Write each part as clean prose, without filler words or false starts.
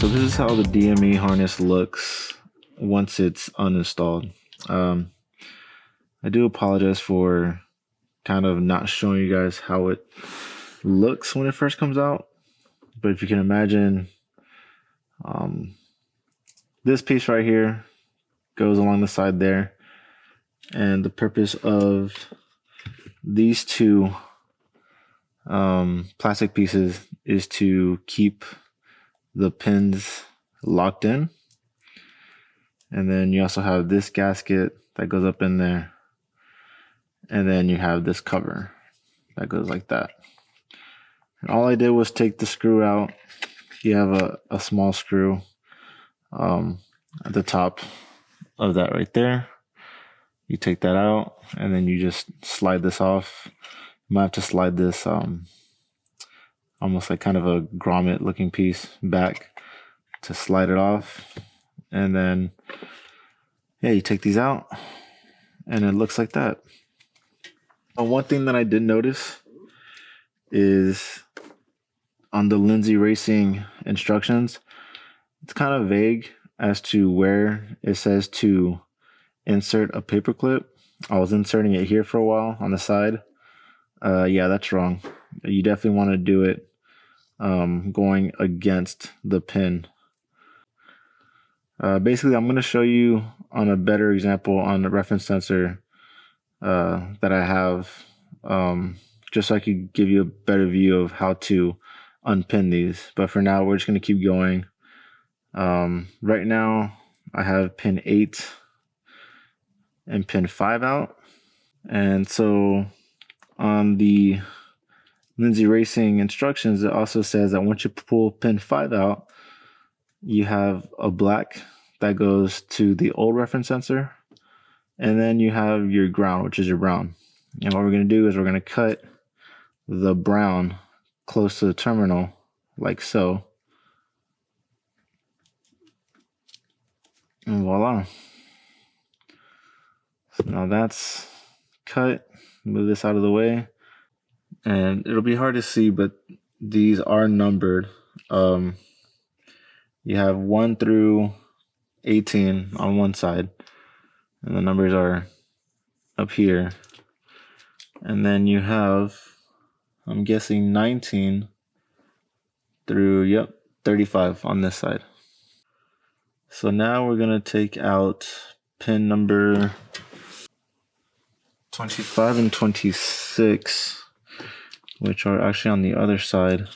this is how the DME harness looks once it's uninstalled. I do apologize for kind of not showing you guys how it looks when it first comes out, but if you can imagine, this piece right here goes along the side there, and the purpose of these two plastic pieces is to keep the pins locked in. And then you also have this gasket that goes up in there, and then you have this cover that goes like that. And all I did was take the screw out. You have a small screw at the top of that right there. You take that out, and then you just slide this off. You might have to slide this almost like kind of a grommet looking piece back to slide it off. And then, yeah, you take these out, and it looks like that. One thing that I did notice is on the Lindsey Racing instructions, it's kind of vague as to where it says to insert a paper clip. I was inserting it here for a while on the side. Yeah, that's wrong. You definitely want to do it going against the pin. Basically, I'm going to show you on a better example on the reference sensor that I have, just so I could give you a better view of how to unpin these. But for now, we're just going to keep going. Right now, I have pin 8 and pin 5 out. And so on the Lindsey Racing instructions, it also says that once you pull pin 5 out, you have a black that goes to the old reference sensor, and then you have your ground, which is your brown. And what we're going to do is we're going to cut the brown close to the terminal, like so. And voila. So now that's cut. Move this out of the way. And it'll be hard to see, but these are numbered. You have 1 through 18 on one side, and the numbers are up here. And then you have, I'm guessing, 19 through, 35 on this side. So now we're going to take out pin number 25 and 26, which are actually on the other side.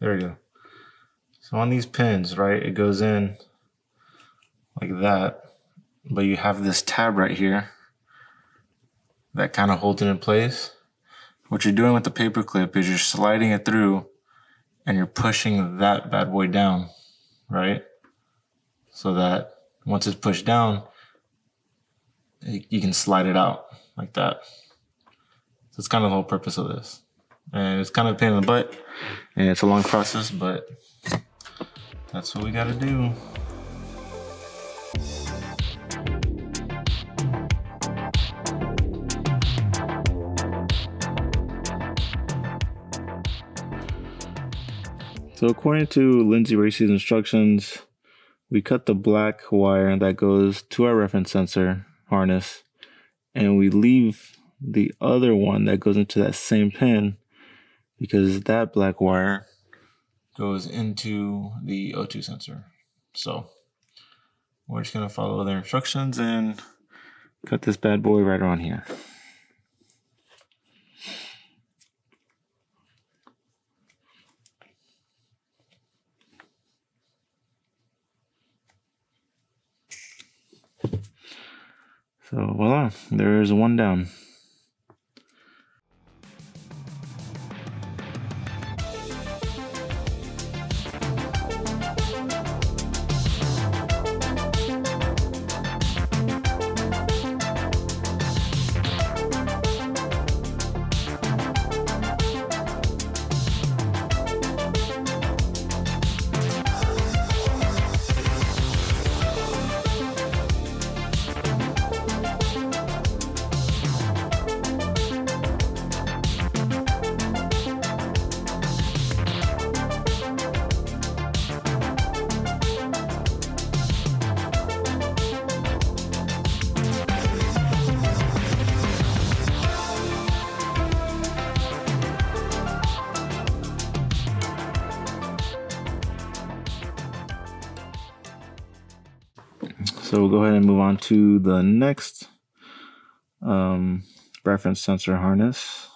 There we go. So on these pins, right, it goes in like that, but you have this tab right here that kind of holds it in place. What you're doing with the paper clip is you're sliding it through and you're pushing that bad boy down, right? So that once it's pushed down, you can slide it out like that. So it's kind of the whole purpose of this. And it's kind of a pain in the butt, and it's a long process, but that's what we gotta do. So according to Lindsey Racing's instructions, we cut the black wire that goes to our reference sensor harness, and we leave the other one that goes into that same pin, because that black wire goes into the O2 sensor. So we're just gonna follow their instructions and cut this bad boy right around here. So voila, there's one down. So we'll go ahead and move on to the next reference sensor harness.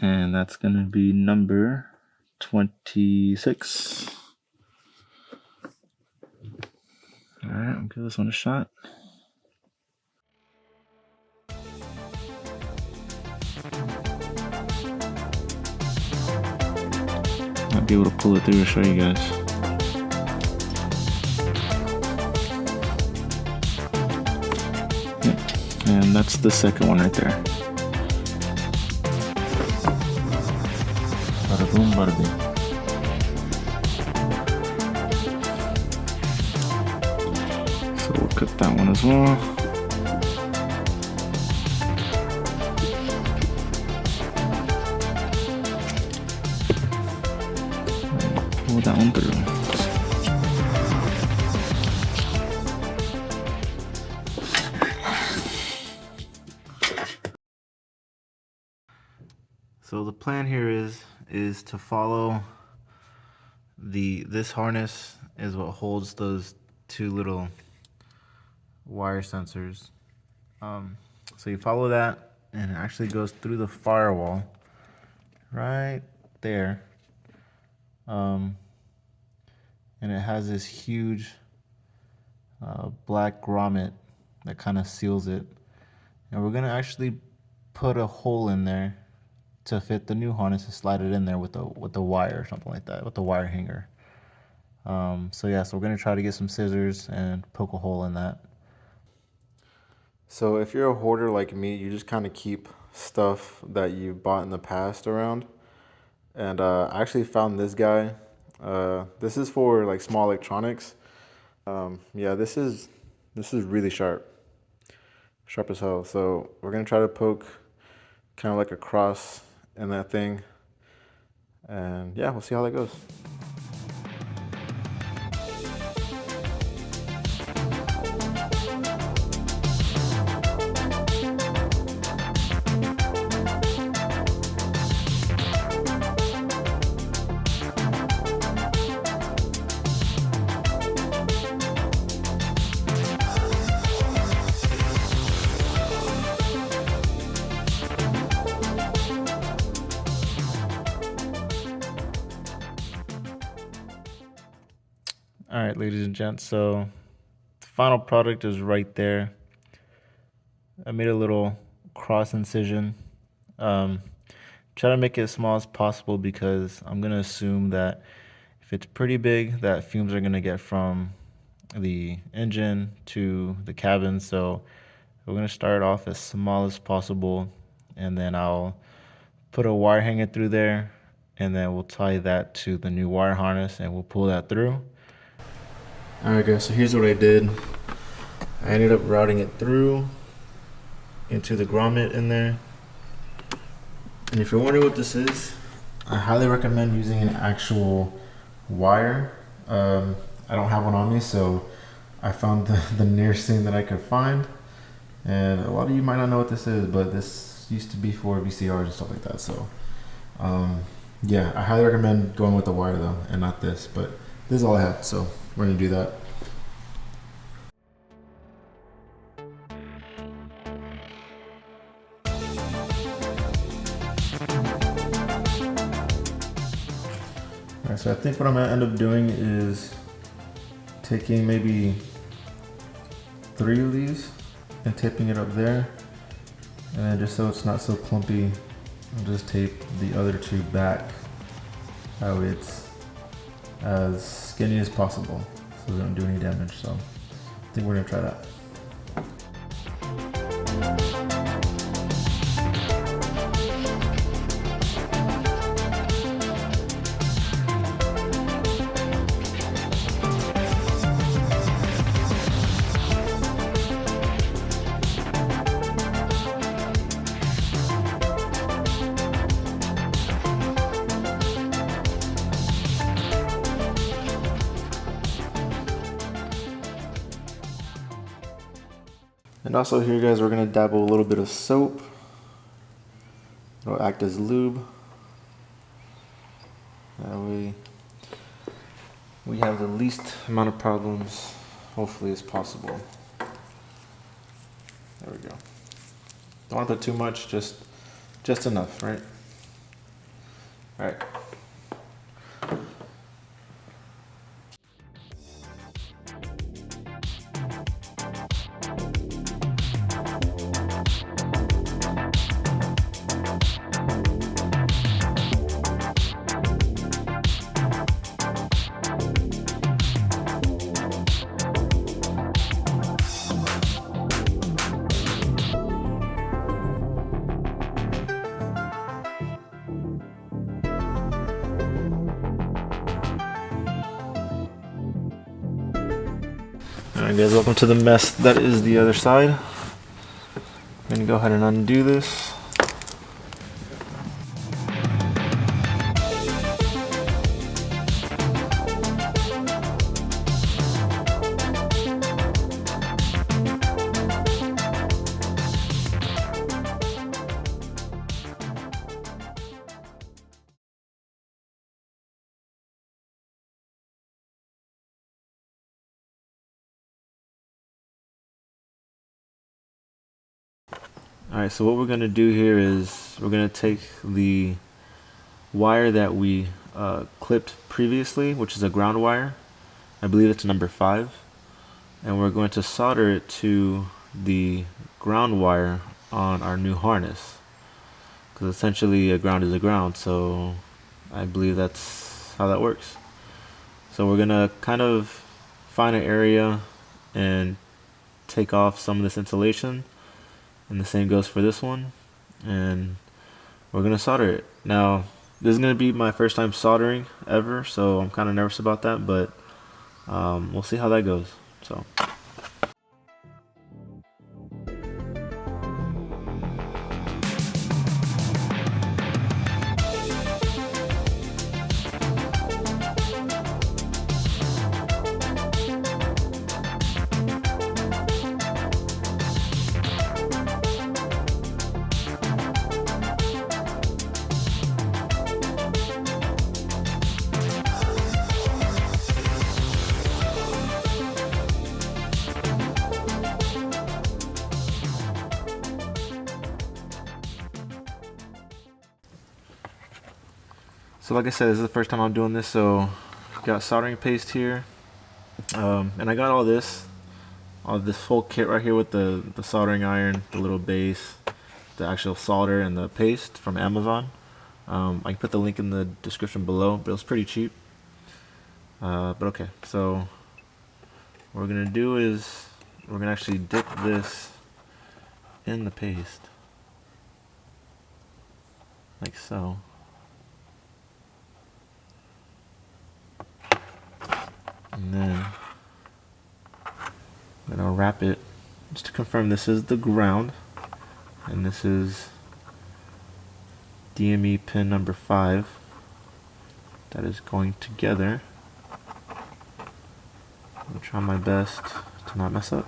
And that's going to be number 26. All right, I'll give this one a shot. I'll be able to pull it through to show you guys. And that's the second one right there. Bada boom, bada bing. So we'll cut that one as well. And pull that one through. So the plan here is to follow this harness is what holds those two little wire sensors. So you follow that and it actually goes through the firewall right there. And it has this huge black grommet that kind of seals it. And we're gonna actually put a hole in there to fit the new harness and slide it in there with the wire or something like that, with the wire hanger. So we're gonna try to get some scissors and poke a hole in that. So if you're a hoarder like me, you just kind of keep stuff that you bought in the past around. And I actually found this guy. This is for like small electronics. This is really sharp as hell. So we're gonna try to poke kind of like a cross in that thing, and yeah, we'll see how that goes. All right, ladies and gents, so the final product is right there. I made a little cross incision. Try to make it as small as possible because I'm gonna assume that if it's pretty big, that fumes are gonna get from the engine to the cabin. So we're gonna start off as small as possible, and then I'll put a wire hanger through there, and then we'll tie that to the new wire harness and we'll pull that through. Alright guys, so here's what I did. I ended up routing it through into the grommet in there. And if you're wondering what this is, I highly recommend using an actual wire. I don't have one on me, so I found the nearest thing that I could find. And a lot of you might not know what this is, but this used to be for VCRs and stuff like that. So I highly recommend going with the wire though, and not this. But this is all I have, so we're gonna do that. Alright, so I think what I'm gonna end up doing is taking maybe 3 of these and taping it up there. And then just so it's not so clumpy, I'll just tape the other 2 back. That way it's as skinny as possible so it doesn't do any damage. So I think we're gonna try that. And also here, guys, we're gonna dabble a little bit of soap. It'll act as lube. That way we have the least amount of problems, hopefully, as possible. There we go. Don't want to put too much, just enough, right? All right. Alright guys, welcome to the mess that is the other side. I'm going to go ahead and undo this. Alright, so what we're going to do here is we're going to take the wire that we clipped previously, which is a ground wire. I believe it's number 5. And we're going to solder it to the ground wire on our new harness. Because essentially a ground is a ground, so I believe that's how that works. So we're going to kind of find an area and take off some of this insulation. And the same goes for this one, and we're gonna solder it. Now, this is gonna be my first time soldering ever, so I'm kind of nervous about that, but we'll see how that goes. So. So like I said, this is the first time I'm doing this, so got soldering paste here, and I got all this whole kit right here with the soldering iron, the little base, the actual solder, and the paste from Amazon. I can put the link in the description below, but it was pretty cheap. But okay, so what we're gonna do is we're gonna actually dip this in the paste, like so. And then I'm gonna wrap it just to confirm this is the ground, and this is DME pin number 5 that is going together. I'm gonna try my best to not mess up.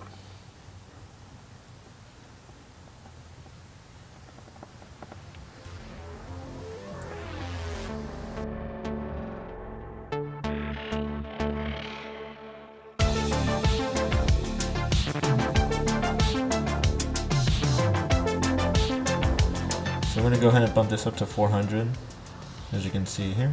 So I'm going to go ahead and bump this up to 400, as you can see here.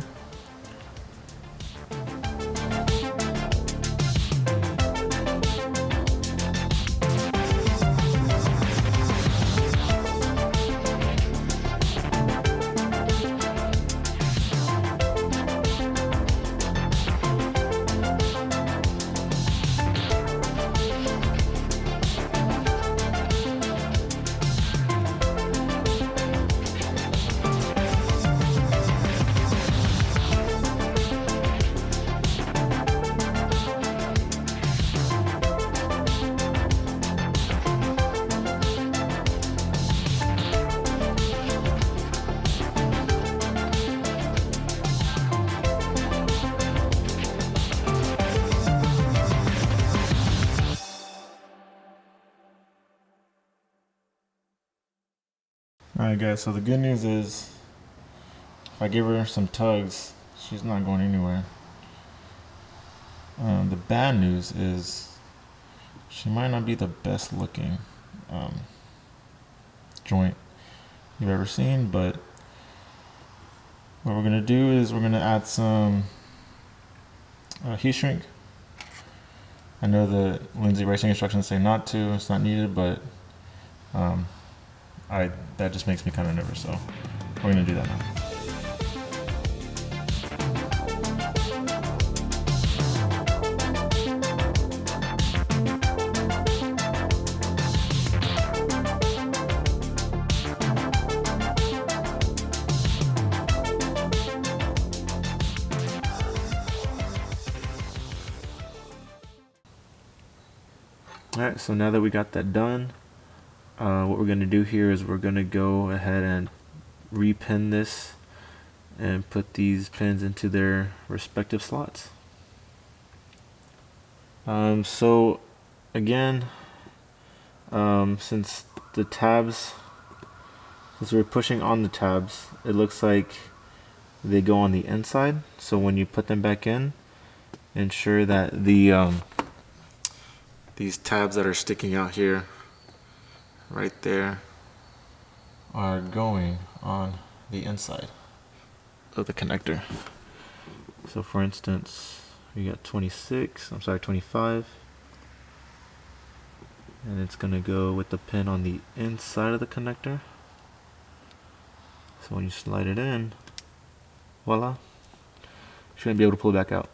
Alright guys, so the good news is if I give her some tugs, she's not going anywhere. The bad news is she might not be the best looking joint you've ever seen, but what we're going to do is we're going to add some heat shrink. I know the Lindsey Racing instructions say not to, it's not needed, but that just makes me kind of nervous, so we're going to do that now. Alright, so now that we got that done, what we're going to do here is we're going to go ahead and repin this and put these pins into their respective slots. So again, since we're pushing on the tabs, it looks like they go on the inside. So when you put them back in, ensure that these tabs that are sticking out here, right there, are going on the inside of the connector. So for instance, you got 25, and it's gonna go with the pin on the inside of the connector. So when you slide it in, voila, you shouldn't be able to pull it back out.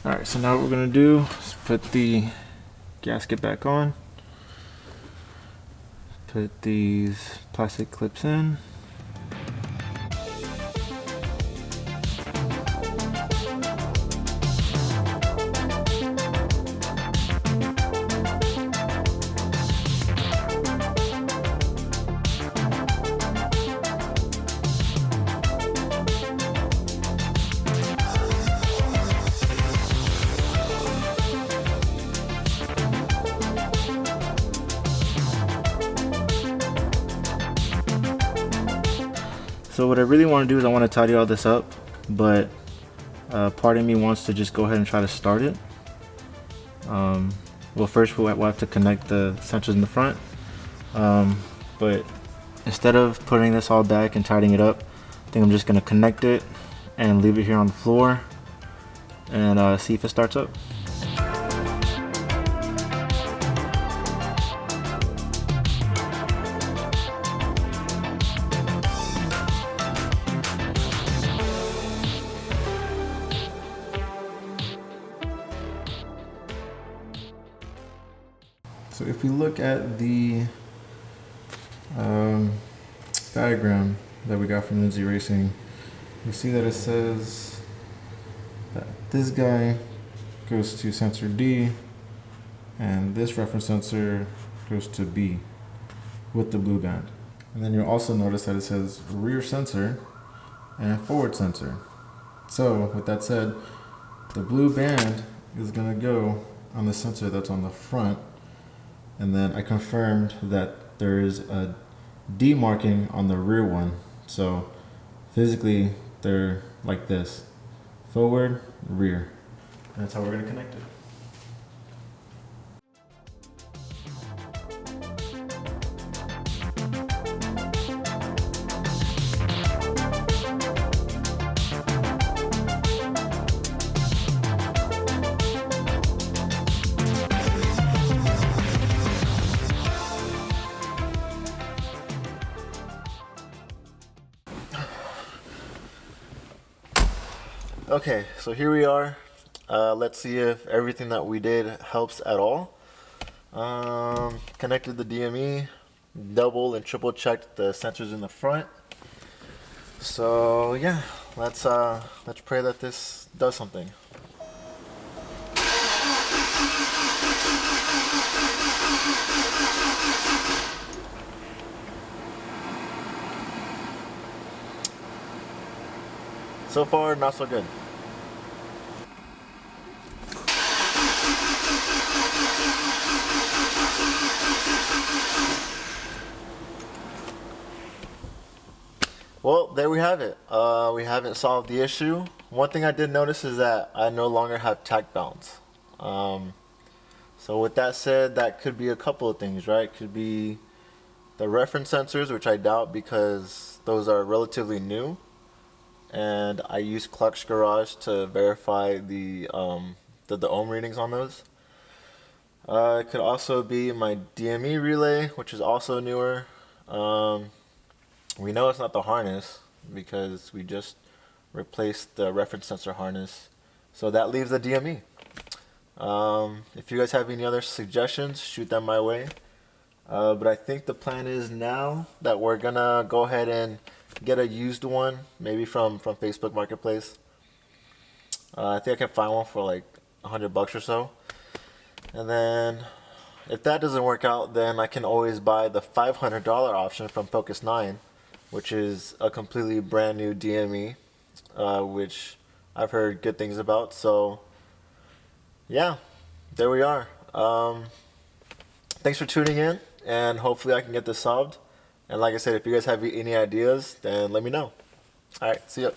Alright, so now what we're going to do is put the gasket back on, put these plastic clips in, So what I really want to do is I want to tidy all this up, but part of me wants to just go ahead and try to start it. Well, first we'll have to connect the sensors in the front, but instead of putting this all back and tidying it up, I think I'm just going to connect it and leave it here on the floor and see if it starts up. So if we look at the diagram that we got from Lindsey Racing, you see that it says that this guy goes to sensor D and this reference sensor goes to B with the blue band. And then you'll also notice that it says rear sensor and forward sensor. So with that said, the blue band is going to go on the sensor that's on the front. And then I confirmed that there is a D marking on the rear one. So physically they're like this, forward, rear. And that's how we're going to connect it. Okay, so here we are. Let's see if everything that we did helps at all. Connected the DME, double and triple checked the sensors in the front. So yeah, let's pray that this does something. So far, not so good. Well, there we have it. We haven't solved the issue. One thing I did notice is that I no longer have tach bounce. So with that said, that could be a couple of things, right? Could be the reference sensors, which I doubt because those are relatively new. And I use Clutch Garage to verify the ohm readings on those. It could also be my DME relay, which is also newer. We know it's not the harness because we just replaced the reference sensor harness. So that leaves the DME. If you guys have any other suggestions, shoot them my way. But I think the plan is now that we're gonna go ahead and get a used one, maybe from Facebook Marketplace. I think I can find one for like $100 or so. And then if that doesn't work out, then I can always buy the $500 option from Focus 9, which is a completely brand new DME, which I've heard good things about. So yeah, there we are. Thanks for tuning in, and hopefully I can get this solved. And like I said, if you guys have any ideas, then let me know. All right, see ya.